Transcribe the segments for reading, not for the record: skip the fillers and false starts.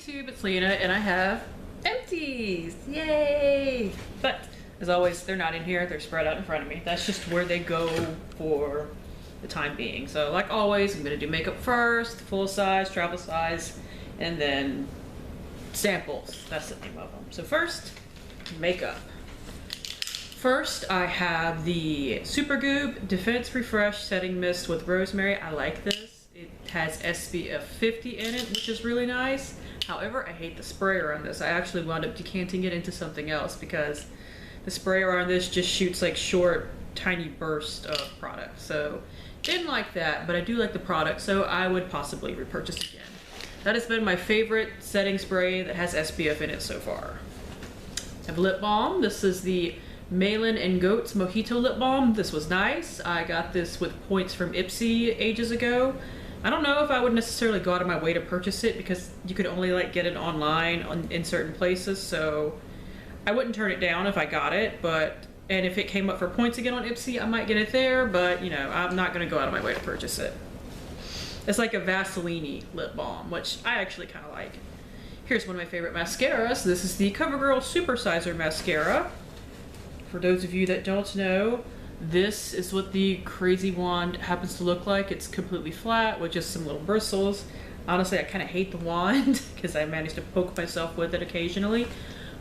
YouTube, it's Lena, and I have empties. Yay! But as always, they're not in here, they're spread out in front of me. That's just where they go for the time being. So like always, I'm gonna do makeup first, full size, travel size, and then samples. That's the name of them. So first, makeup. First, I have the Supergoop Defense Refresh Setting Mist with Rosemary. I like this. It has SPF 50 in it, which is really nice. However, I hate the sprayer on this. I actually wound up decanting it into something else because the sprayer on this just shoots like short, tiny bursts of product. So, didn't like that, but I do like the product, so I would possibly repurchase again. That has been my favorite setting spray that has SPF in it so far. I have lip balm. This is the Malin and Goats Mojito Lip Balm. This was nice. I got this with points from Ipsy ages ago. I don't know if I would necessarily go out of my way to purchase it because you could only like get it online in certain places, so I wouldn't turn it down if I got it, and if it came up for points again on Ipsy, I might get it there, but you know, I'm not gonna go out of my way to purchase it. It's like a Vaseline lip balm, which I actually kind of like. Here's one of my favorite mascaras. This is the CoverGirl Supersizer Mascara. For those of you that don't know, this is what the crazy wand happens to look like. It's completely flat with just some little bristles. Honestly, I kind of hate the wand because I managed to poke myself with it occasionally.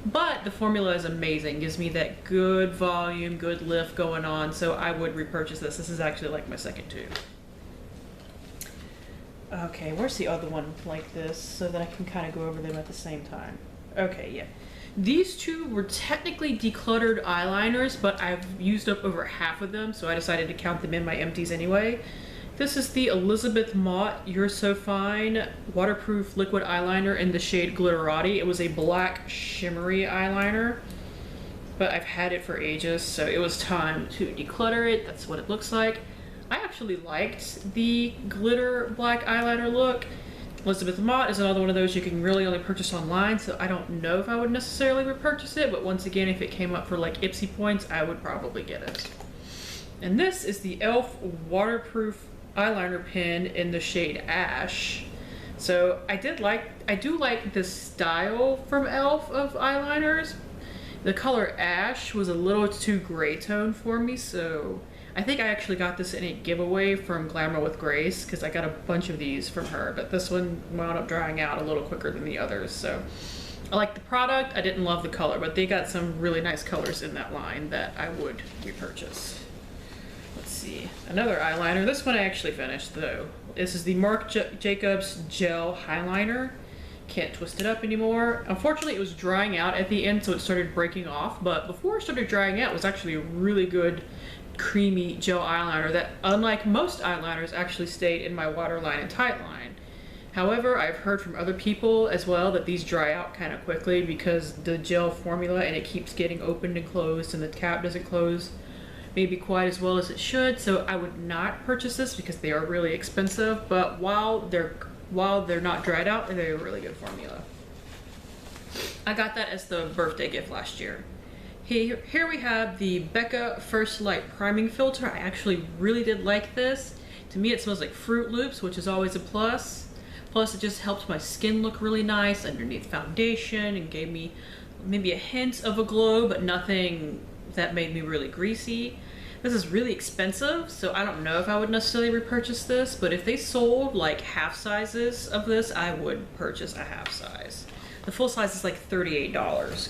But the formula is amazing. Gives me that good volume, good lift going on, so I would repurchase this. This is actually like my second tube. Okay, where's the other one like this so that I can kind of go over them at the same time? Okay, yeah. These two were technically decluttered eyeliners, but I've used up over half of them, so I decided to count them in my empties anyway. This is the Elizabeth Mott You're So Fine Waterproof Liquid Eyeliner in the shade Glitterati. It was a black shimmery eyeliner, but I've had it for ages, so it was time to declutter it. That's what it looks like. I actually liked the glitter black eyeliner look. Elizabeth Mott is another one of those you can really only purchase online, so I don't know if I would necessarily repurchase it, but once again, if it came up for like Ipsy points, I would probably get it. And this is the e.l.f. Waterproof Eyeliner Pen in the shade Ash. So I do like the style from e.l.f. of eyeliners. The color Ash was a little too gray tone for me, so I think I actually got this in a giveaway from Glamour with Grace because I got a bunch of these from her, but this one wound up drying out a little quicker than the others. So I like the product. I didn't love the color, but they got some really nice colors in that line that I would repurchase. Let's see, another eyeliner. This one I actually finished though. This is the Marc Jacobs Gel Highliner. Can't twist it up anymore. Unfortunately, it was drying out at the end, so it started breaking off, but before it started drying out, it was actually a really good creamy gel eyeliner that, unlike most eyeliners, actually stayed in my waterline and tightline. However, I've heard from other people as well that these dry out kind of quickly because the gel formula and it keeps getting opened and closed and the cap doesn't close maybe quite as well as it should, so I would not purchase this because they are really expensive, but while they're not dried out, they're a really good formula. I got that as the birthday gift last year. Here we have the Becca First Light Priming Filter. I actually really did like this. To me it smells like Fruit Loops, which is always a plus. Plus it just helps my skin look really nice underneath foundation and gave me maybe a hint of a glow, but nothing that made me really greasy. This is really expensive, so I don't know if I would necessarily repurchase this, but if they sold like half sizes of this, I would purchase a half size. The full size is like $38.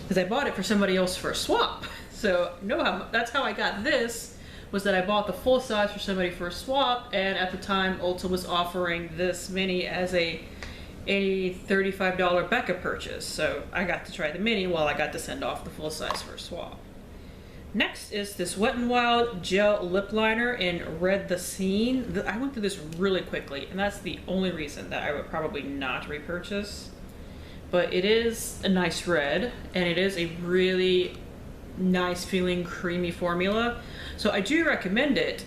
Because I bought it for somebody else for a swap. So that's how I got this, was that I bought the full size for somebody for a swap, and at the time Ulta was offering this mini as a $35 Becca purchase. So I got to try the mini while I got to send off the full size for a swap. Next is this Wet n Wild Gel Lip Liner in Red the Scene. I went through this really quickly, and that's the only reason that I would probably not repurchase. But it is a nice red, and it is a really nice feeling creamy formula. So I do recommend it,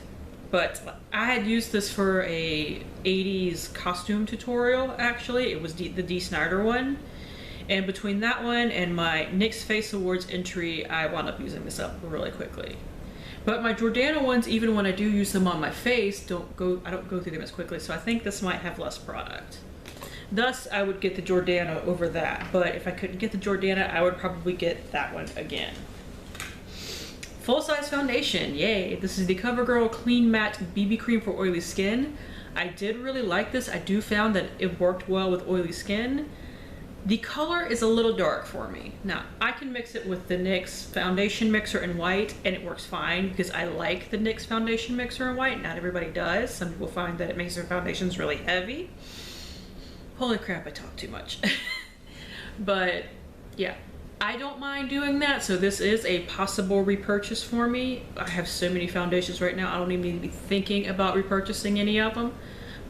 but I had used this for a 80s costume tutorial actually. It was the Dee Snider one. And between that one and my NYX Face Awards entry, I wound up using this up really quickly. But my Jordana ones, even when I do use them on my face, I don't go through them as quickly, so I think this might have less product. Thus, I would get the Jordana over that. But if I couldn't get the Jordana, I would probably get that one again. Full-size foundation, yay. This is the CoverGirl Clean Matte BB Cream for oily skin. I did really like this. I do found that it worked well with oily skin. The color is a little dark for me. Now, I can mix it with the NYX foundation mixer in white, and it works fine because I like the NYX foundation mixer in white. Not everybody does. Some people find that it makes their foundations really heavy. Holy crap, I talk too much. But yeah, I don't mind doing that, so this is a possible repurchase for me. I have so many foundations right now, I don't even need to be thinking about repurchasing any of them.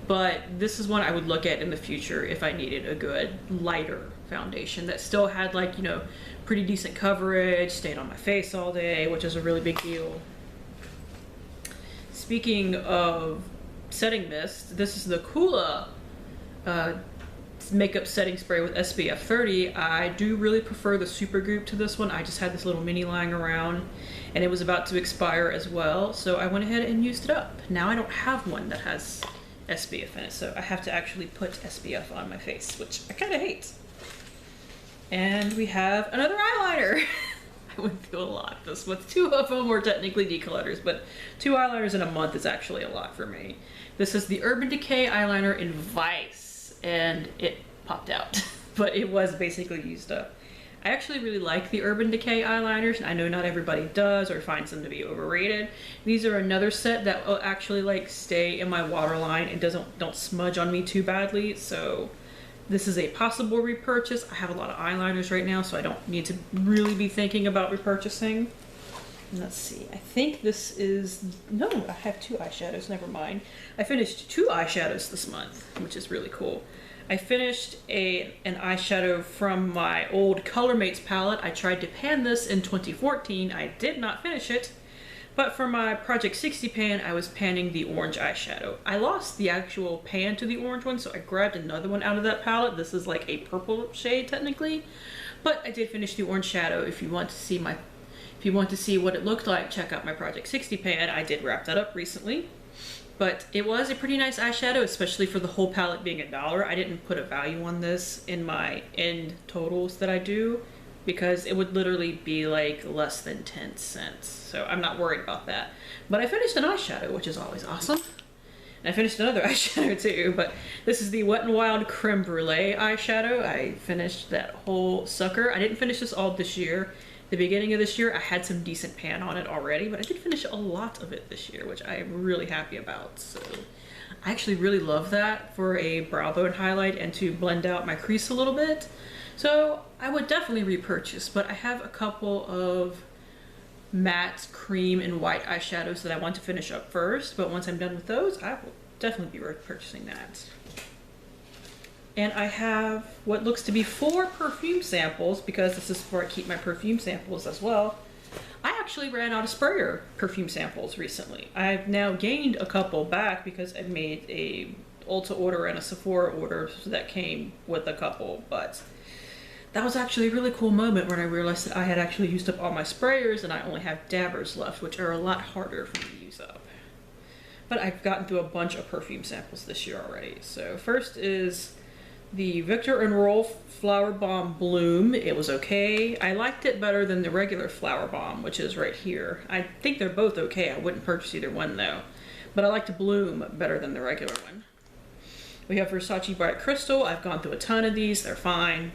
But this is one I would look at in the future if I needed a good, lighter foundation that still had, like, you know, pretty decent coverage, stayed on my face all day, which is a really big deal. Speaking of setting mist, this is the Kula makeup setting spray with SPF 30. I do really prefer the Supergoop to this one. I just had this little mini lying around and it was about to expire as well, so I went ahead and used it up. Now I don't have one that has SPF in it, so I have to actually put SPF on my face, which I kind of hate. And we have another eyeliner. I went through a lot. This with 2 of them were technically declutters, but 2 eyeliners in a month is actually a lot for me. This is the Urban Decay eyeliner in Vice, and it popped out, but it was basically used up. I actually really like the Urban Decay eyeliners, and I know not everybody does or finds them to be overrated. These are another set that will actually like stay in my waterline and don't smudge on me too badly, so this is a possible repurchase. I have a lot of eyeliners right now, so I don't need to really be thinking about repurchasing. Let's see, I think this is, no, I have 2 eyeshadows, never mind. I finished 2 eyeshadows this month, which is really cool. I finished an eyeshadow from my old Colormates palette. I tried to pan this in 2014. I did not finish it, but for my Project 60 pan, I was panning the orange eyeshadow. I lost the actual pan to the orange one, so I grabbed another one out of that palette. This is like a purple shade technically, but I did finish the orange shadow. If you want to see what it looked like, check out my Project 60 pan. I did wrap that up recently. But it was a pretty nice eyeshadow, especially for the whole palette being $1. I didn't put a value on this in my end totals that I do because it would literally be like less than 10 cents. So I'm not worried about that. But I finished an eyeshadow, which is always awesome. And I finished another eyeshadow too, but this is the Wet n Wild Creme Brulee eyeshadow. I finished that whole sucker. I didn't finish this all this year. The beginning of this year, I had some decent pan on it already, but I did finish a lot of it this year, which I am really happy about. So I actually really love that for a brow bone highlight and to blend out my crease a little bit. So I would definitely repurchase, but I have a couple of matte cream and white eyeshadows that I want to finish up first, but once I'm done with those, I will definitely be repurchasing that. And I have what looks to be 4 perfume samples, because this is where I keep my perfume samples as well. I actually ran out of sprayer perfume samples recently. I've now gained a couple back because I made a Ulta order and a Sephora order, so that came with a couple, but that was actually a really cool moment when I realized that I had actually used up all my sprayers and I only have dabbers left, which are a lot harder for me to use up. But I've gotten through a bunch of perfume samples this year already. So first is the Victor & Rolf Flower Bomb Bloom. It was okay. I liked it better than the regular Flower Bomb, which is right here. I think they're both okay. I wouldn't purchase either one though. But I liked Bloom better than the regular one. We have Versace Bright Crystal. I've gone through a ton of these. They're fine.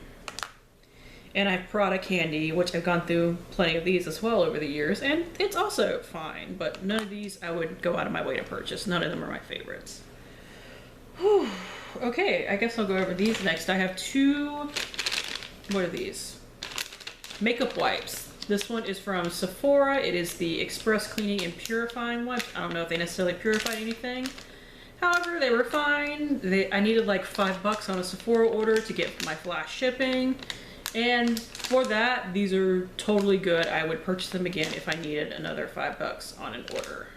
And I have Prada Candy, which I've gone through plenty of these as well over the years, and it's also fine. But none of these I would go out of my way to purchase. None of them are my favorites. Whew. Okay, I guess I'll go over these next. I have 2, what are these? Makeup wipes. This one is from Sephora. It is the Express Cleaning and Purifying wipes. I don't know if they necessarily purified anything. However, they were fine. I needed like $5 on a Sephora order to get my flash shipping. And for that, these are totally good. I would purchase them again if I needed another $5 on an order.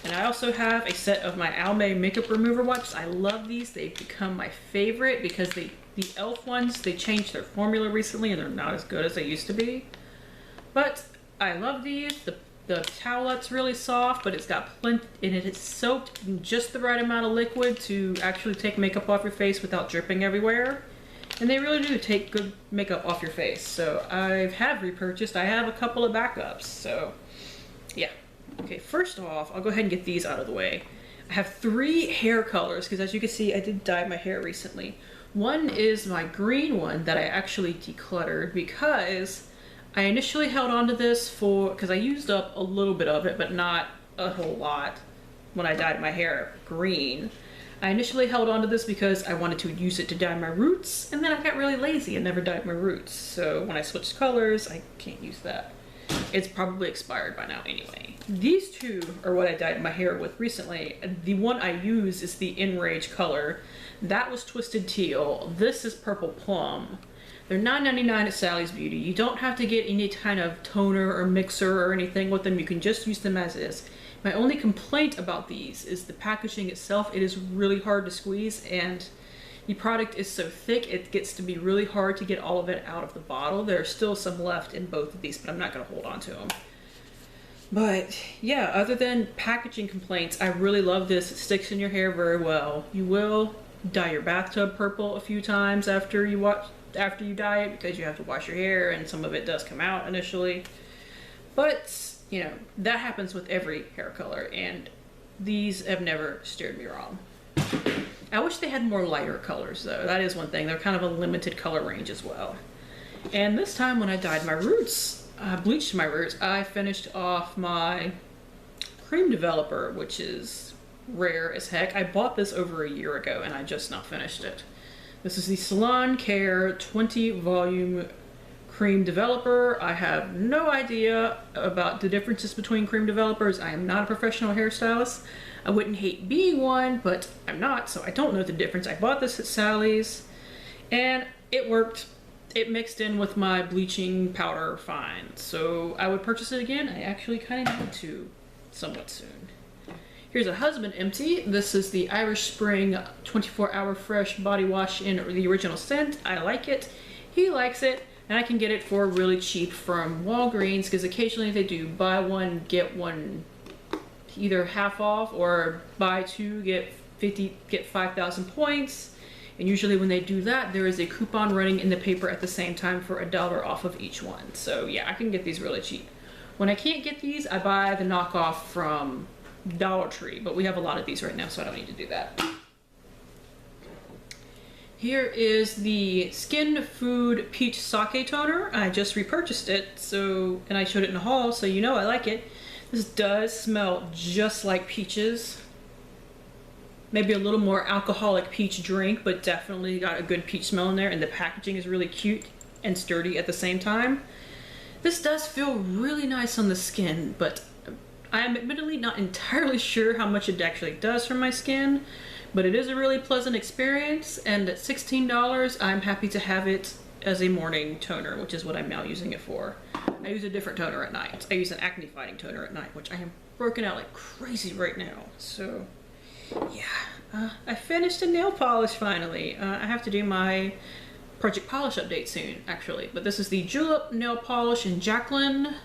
And I also have a set of my Almay makeup remover wipes. I love these. They've become my favorite because the e.l.f. ones, they changed their formula recently and they're not as good as they used to be. But I love these. The The towelette's really soft, but it's got plenty, and it is soaked in just the right amount of liquid to actually take makeup off your face without dripping everywhere. And they really do take good makeup off your face. So I have repurchased. I have a couple of backups. So yeah. Okay, first off, I'll go ahead and get these out of the way. I have 3 hair colors because as you can see, I did dye my hair recently. One is my green one that I actually decluttered because I initially held on to this because I used up a little bit of it, but not a whole lot when I dyed my hair green. I initially held on to this because I wanted to use it to dye my roots, and then I got really lazy and never dyed my roots. So when I switched colors, I can't use that. It's probably expired by now anyway. These 2 are what I dyed my hair with recently. The one I use is the Enrage color. That was Twisted Teal. This is Purple Plum. They're $9.99 at Sally's Beauty. You don't have to get any kind of toner or mixer or anything with them. You can just use them as is. My only complaint about these is the packaging itself. It is really hard to squeeze, and the product is so thick it gets to be really hard to get all of it out of the bottle. There's still some left in both of these, but I'm not going to hold on to them. But yeah, other than packaging complaints, I really love this. It sticks in your hair very well. You will dye your bathtub purple a few times after you dye it because you have to wash your hair and some of it does come out initially. But you know, that happens with every hair color, and these have never steered me wrong. I wish they had more lighter colors though. That is one thing. They're kind of a limited color range as well. And this time when I dyed my roots, bleached my roots, I finished off my cream developer, which is rare as heck. I bought this over a year ago and I just now finished it. This is the Salon Care 20 volume cream developer. I have no idea about the differences between cream developers. I am not a professional hairstylist. I wouldn't hate being one, but I'm not, so I don't know the difference. I bought this at Sally's and it worked. It mixed in with my bleaching powder fine, so I would purchase it again. I actually kind of need to somewhat soon. Here's a husband empty. This is the Irish Spring 24-hour fresh body wash in the original scent. I like it. He likes it. And I can get it for really cheap from Walgreens because occasionally they do buy one, get one either half off or buy 2, get 5,000 points. And usually when they do that, there is a coupon running in the paper at the same time for $1 off of each one. So yeah, I can get these really cheap. When I can't get these, I buy the knockoff from Dollar Tree, but we have a lot of these right now, so I don't need to do that. Here is the Skin Food Peach Sake Toner. I just repurchased it, and I showed it in the haul, so you know I like it. This does smell just like peaches. Maybe a little more alcoholic peach drink, but definitely got a good peach smell in there, and the packaging is really cute and sturdy at the same time. This does feel really nice on the skin, but I am admittedly not entirely sure how much it actually does for my skin. But it is a really pleasant experience, and at $16, I'm happy to have it as a morning toner, which is what I'm now using it for. I use a different toner at night. I use an acne fighting toner at night, which I am broken out like crazy right now. So yeah, I finished a nail polish finally. I have to do my Project Polish update soon, actually. But this is the Julep nail polish in Jacqueline.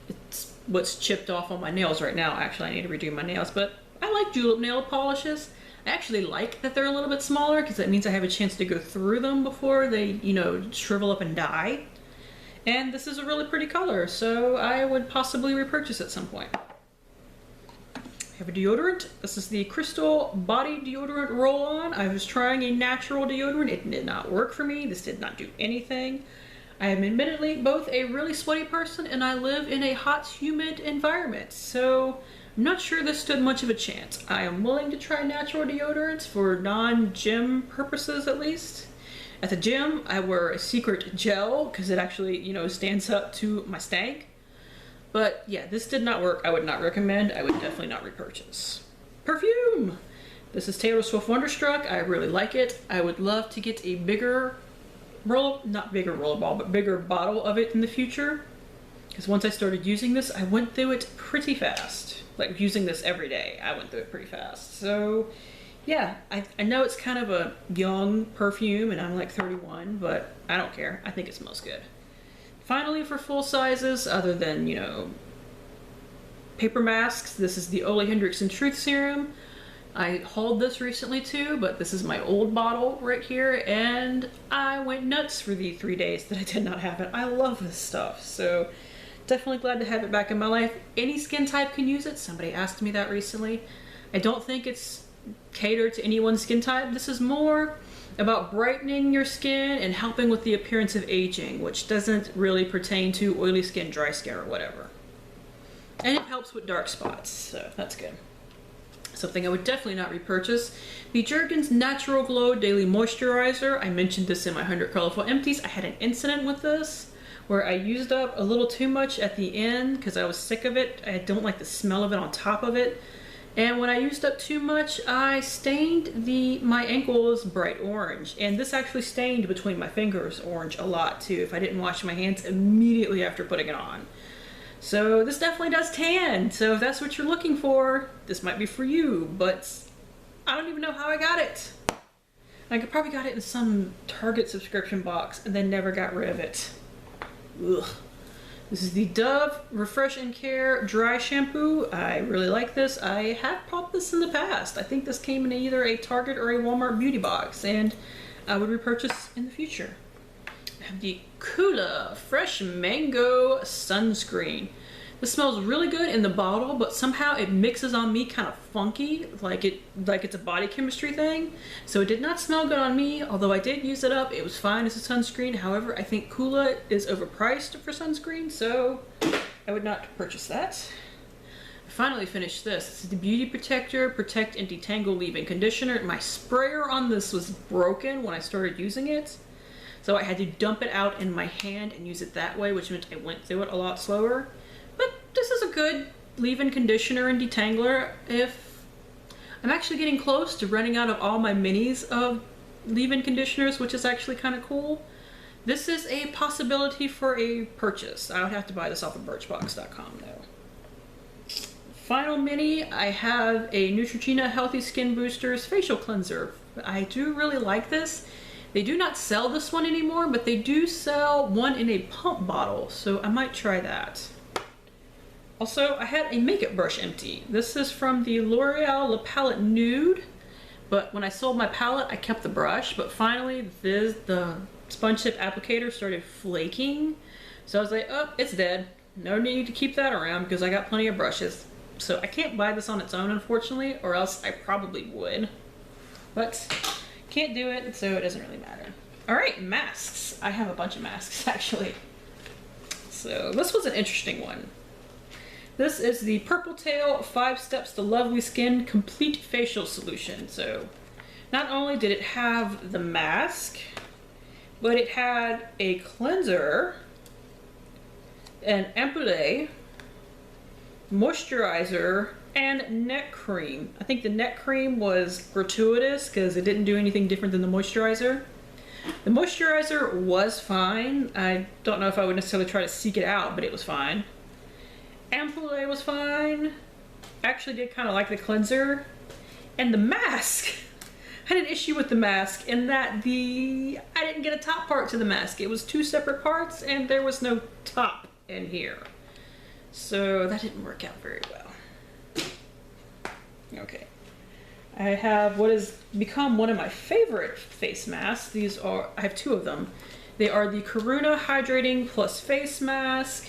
It's what's chipped off on my nails right now. Actually, I need to redo my nails, but I like Julep nail polishes. I actually like that they're a little bit smaller because that means I have a chance to go through them before they, you know, shrivel up and die. And this is a really pretty color, so I would possibly repurchase at some point. I have a deodorant. This is the Crystal Body Deodorant Roll-On. I was trying a natural deodorant. It did not work for me. This did not do anything. I am admittedly both a really sweaty person and I live in a hot, humid environment, so I'm not sure this stood much of a chance. I am willing to try natural deodorants for non-gym purposes at least. At the gym, I wear a secret gel because it actually, you know, stands up to my stank. But yeah, this did not work. I would not recommend. I would definitely not repurchase. Perfume! This is Taylor Swift Wonderstruck. I really like it. I would love to get a bigger not bigger rollerball, but bigger bottle of it in the future. Because once I started using this, I went through it pretty fast. Like using this every day, I went through it pretty fast. So yeah, I know it's kind of a young perfume and I'm like 31, but I don't care. I think it smells good. Finally, for full sizes, other than, you know, paper masks. This is the Ole Hendrickson Truth Serum. I hauled this recently too, but this is my old bottle right here, and I went nuts for the 3 days that I did not have it. I love this stuff, so definitely glad to have it back in my life. Any skin type can use it. Somebody asked me that recently. I don't think it's catered to anyone's skin type. This is more about brightening your skin and helping with the appearance of aging, which doesn't really pertain to oily skin, dry skin, or whatever. And it helps with dark spots, so that's good. Something I would definitely not repurchase. The Jergens Natural Glow Daily Moisturizer. I mentioned this in my 100 Colorful Empties. I had an incident with this where I used up a little too much at the end because I was sick of it. I don't like the smell of it on top of it. And when I used up too much, I stained my ankles bright orange. And this actually stained between my fingers orange a lot too if I didn't wash my hands immediately after putting it on. So this definitely does tan. So if that's what you're looking for, this might be for you, but I don't even know how I got it. I probably got it in some Target subscription box and then never got rid of it. Ugh. This is the Dove Refresh and Care Dry Shampoo. I really like this. I have bought this in the past. I think this came in either a Target or a Walmart beauty box, and I would repurchase in the future. I have the Kula Fresh Mango Sunscreen. This smells really good in the bottle, but somehow it mixes on me kind of funky, like it's a body chemistry thing. So it did not smell good on me, although I did use it up. It was fine as a sunscreen. However, I think Kula is overpriced for sunscreen, so I would not purchase that. I finally finished this. This is the Beauty Protector Protect and Detangle Leave-In Conditioner. My sprayer on this was broken when I started using it, so I had to dump it out in my hand and use it that way, which meant I went through it a lot slower. But this is a good leave-in conditioner and detangler. If I'm actually getting close to running out of all my minis of leave-in conditioners, which is actually kind of cool. This is a possibility for a purchase. I would have to buy this off of birchbox.com though. Final mini, I have a Neutrogena Healthy Skin Boosters Facial Cleanser. I do really like this. They do not sell this one anymore, but they do sell one in a pump bottle, so I might try that. Also, I had a makeup brush empty. This is from the L'Oreal La Palette Nude, but when I sold my palette, I kept the brush, but finally the sponge tip applicator started flaking. So I was like, oh, it's dead. No need to keep that around because I got plenty of brushes. So I can't buy this on its own, unfortunately, or else I probably would. But can't do it, so it doesn't really matter. All right, masks. I have a bunch of masks, actually. So this was an interesting one. This is the Purple Tail 5 Steps to Lovely Skin Complete Facial Solution. So not only did it have the mask, but it had a cleanser, an ampoule, moisturizer, and neck cream. I think the neck cream was gratuitous because it didn't do anything different than the moisturizer. The moisturizer was fine. I don't know if I would necessarily try to seek it out, but it was fine. Ampoule was fine. Actually did kind of like the cleanser. And the mask. I had an issue with the mask in that I didn't get a top part to the mask. It was two separate parts and there was no top in here. So that didn't work out very well. Okay. I have what has become one of my favorite face masks. I have two of them. They are the Karuna Hydrating Plus Face Mask.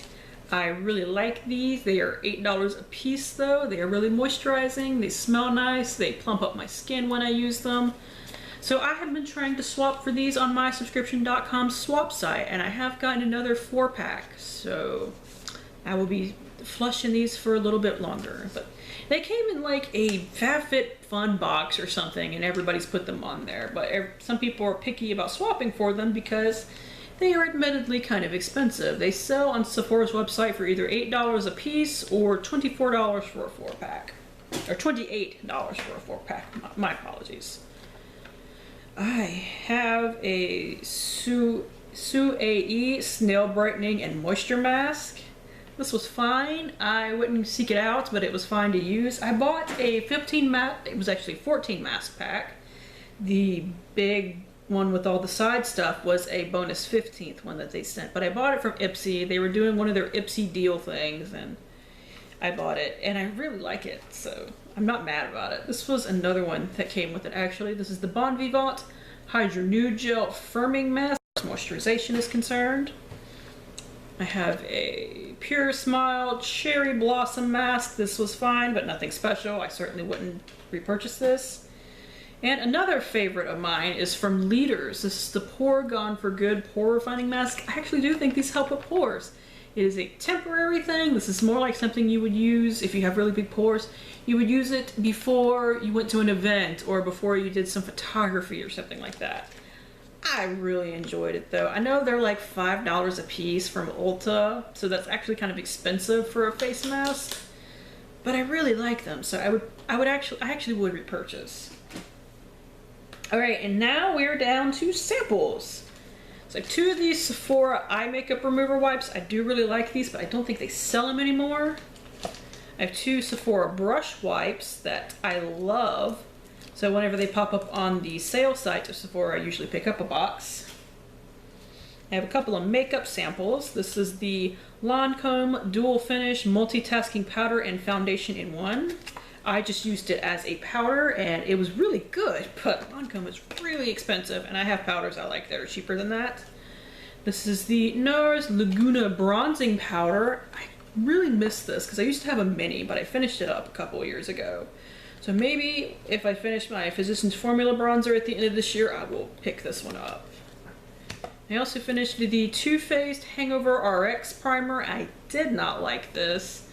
I really like these. They are $8 a piece though. They are really moisturizing. They smell nice. They plump up my skin when I use them. So I have been trying to swap for these on my subscription.com swap site, and I have gotten another 4-pack. So I will be flushing these for a little bit longer. But they came in like a FabFitFun box or something, and everybody's put them on there. But some people are picky about swapping for them because they are admittedly kind of expensive. They sell on Sephora's website for either $8 a piece or $24 for a 4-pack. Or $28 for a 4-pack. My apologies. I have a Sue Snail Brightening and Moisture Mask. This was fine. I wouldn't seek it out, but it was fine to use. I bought a it was actually 14 mask pack. The big one with all the side stuff was a bonus 15th one that they sent, but I bought it from Ipsy. They were doing one of their Ipsy deal things, and I bought it and I really like it, so I'm not mad about it. This was another one that came with it actually. This is the Bon Vivant Hydro Nude Gel Firming Mask as moisturization is concerned. I have a Pure Smile Cherry Blossom Mask. This was fine, but nothing special. I certainly wouldn't repurchase this. And another favorite of mine is from Leaders. This is the Pore Gone for Good Pore Refining Mask. I actually do think these help with pores. It is a temporary thing. This is more like something you would use if you have really big pores. You would use it before you went to an event or before you did some photography or something like that. I really enjoyed it though. I know they're like $5 a piece from Ulta, so that's actually kind of expensive for a face mask. But I really like them, so I actually would repurchase. All right, and now we're down to samples. So I have 2 of these Sephora eye makeup remover wipes. I do really like these, but I don't think they sell them anymore. I have 2 Sephora brush wipes that I love. So whenever they pop up on the sale site of Sephora, I usually pick up a box. I have a couple of makeup samples. This is the Lancome Dual Finish Multitasking Powder and Foundation in One. I just used it as a powder and it was really good, but Lancome is really expensive and I have powders I like that are cheaper than that. This is the NARS Laguna Bronzing Powder. I really miss this because I used to have a mini, but I finished it up a couple of years ago. So maybe if I finish my Physicians Formula bronzer at the end of this year, I will pick this one up. I also finished the Too Faced Hangover RX Primer. I did not like this.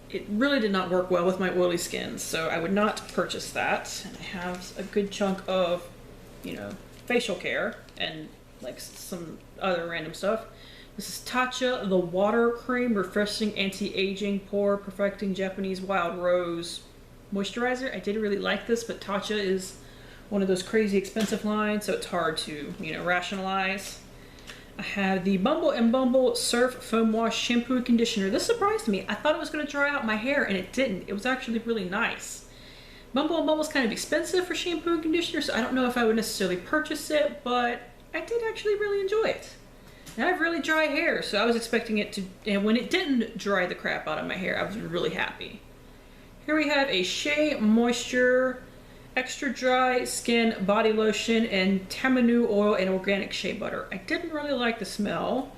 It really did not work well with my oily skin, so I would not purchase that. And I have a good chunk of, you know, facial care and like some other random stuff. This is Tatcha the Water Cream Refreshing Anti-Aging Pore Perfecting Japanese Wild Rose Moisturizer. I did really like this, but Tatcha is one of those crazy expensive lines, so it's hard to, you know, rationalize. I have the Bumble and Bumble Surf Foam Wash Shampoo and Conditioner. This surprised me. I thought it was going to dry out my hair and it didn't. It was actually really nice. Bumble and Bumble is kind of expensive for shampoo and conditioner, so I don't know if I would necessarily purchase it, but I did actually really enjoy it. And I have really dry hair, so I was expecting it to, and when it didn't dry the crap out of my hair, I was really happy. Here we have a Shea Moisture Extra Dry Skin Body Lotion and Tamanu Oil and Organic Shea Butter. I didn't really like the smell,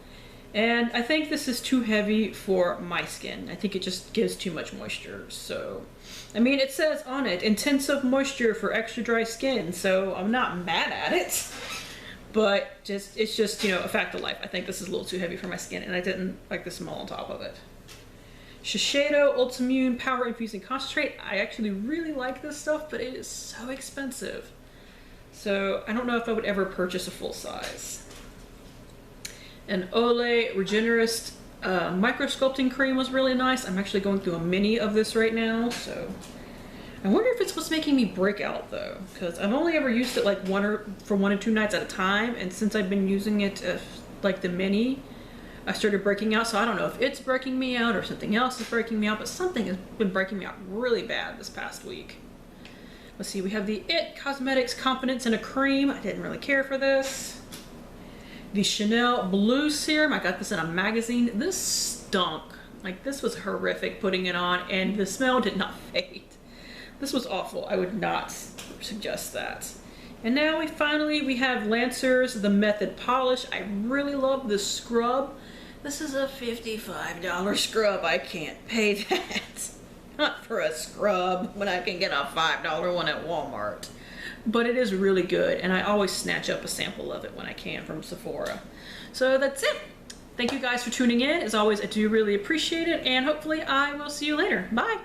and I think this is too heavy for my skin. I think it just gives too much moisture. So, I mean, it says on it, intensive moisture for extra dry skin, so I'm not mad at it. But it's just, you know, a fact of life. I think this is a little too heavy for my skin, and I didn't like the smell on top of it. Shiseido Ultimune Power Infusing Concentrate. I actually really like this stuff, but it is so expensive. So I don't know if I would ever purchase a full size. An Olay Regenerist Micro Sculpting Cream was really nice. I'm actually going through a mini of this right now, so I wonder if it's what's making me break out though, because I've only ever used it like for 1 or 2 nights at a time, and since I've been using it like the mini, I started breaking out. So I don't know if it's breaking me out or something else is breaking me out, but something has been breaking me out really bad this past week. Let's see, we have the IT Cosmetics Confidence in a Cream. I didn't really care for this. The Chanel Blue Serum. I got this in a magazine. This stunk. Like, this was horrific putting it on, and the smell did not fade. This was awful. I would not suggest that. And now we have Lancer's The Method Polish. I really love this scrub. This is a $55 scrub. I can't pay that. Not for a scrub when I can get a $5 one at Walmart. But it is really good, and I always snatch up a sample of it when I can from Sephora. So that's it. Thank you guys for tuning in. As always, I do really appreciate it, and hopefully I will see you later. Bye.